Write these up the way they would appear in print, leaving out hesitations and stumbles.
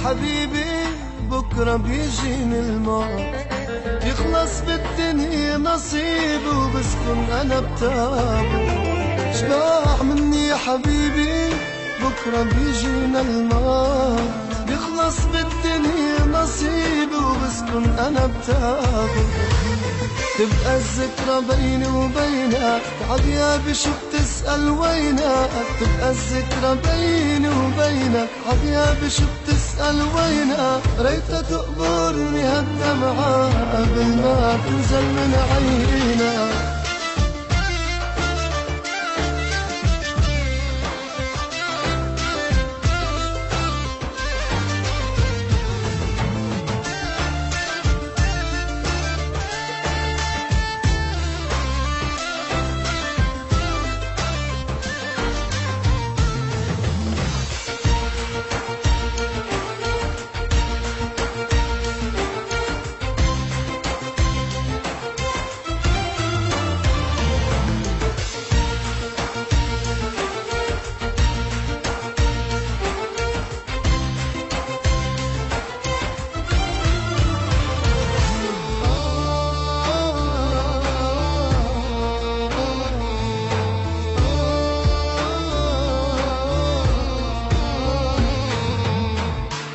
حبيبي بكرة بيجيني الموت، يخلص بالدنيا نصيبي وبسكن أنا بتابه. شباح مني يا حبيبي بكرة بيجينا الموت، يخلص بالدنيا نصيبي وبسكن أنا بتابه. تبقى الذكرى بيني وبينك عغيابي شو بتسأل وينك، تبقى الذكرى بيني وبينك عغيابي شو بتسأل وينك. ريتها تقبرني هالدمعة قبل ما تنزل من عينك.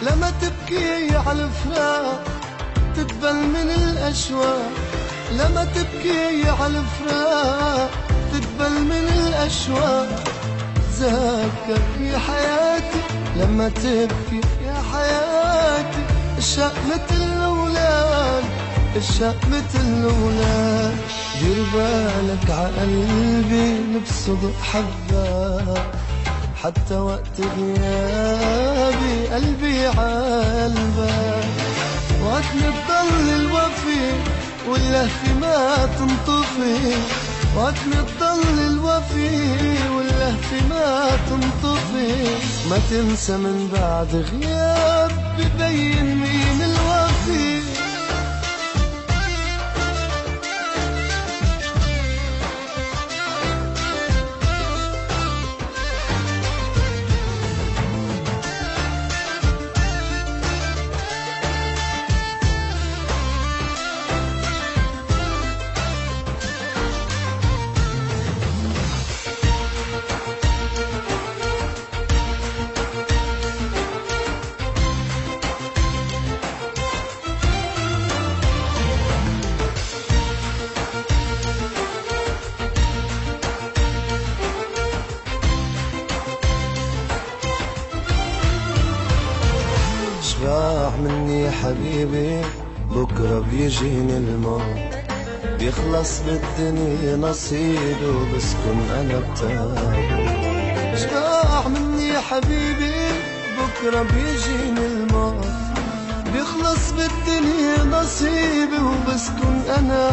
لما تبكي على الفراق تدبل من الأشواق، لما تبكي على الفراق تدبل من الأشواق. تذكر يا حياتي لما تبكي يا حياتي، الشق مثل الأولاد، الشق مثل الأولاد. دير بالك عقلبي نبسط حبك، حتى وقت غيابي قلبي عالبك. وقت نضل الوفي واللهفة ما تنطفي، وقت نضل الوفي واللهفة ما تنطفي. ما تنسى من بعد غياب ببين مين الوفي. شباح مني يا حبيبي بكرة بيجيني الموت، بيخلص بالدنيا نصيبي وبسكن أنا بتابه. شباح مني يا حبيبي بكرة بيجيني الموت، بيخلص بالدنيا نصيبي وبسكن أنا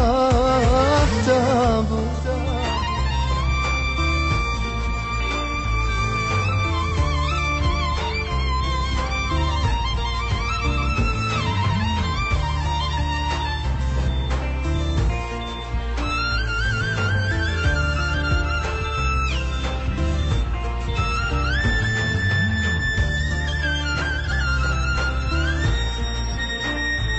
بتابه.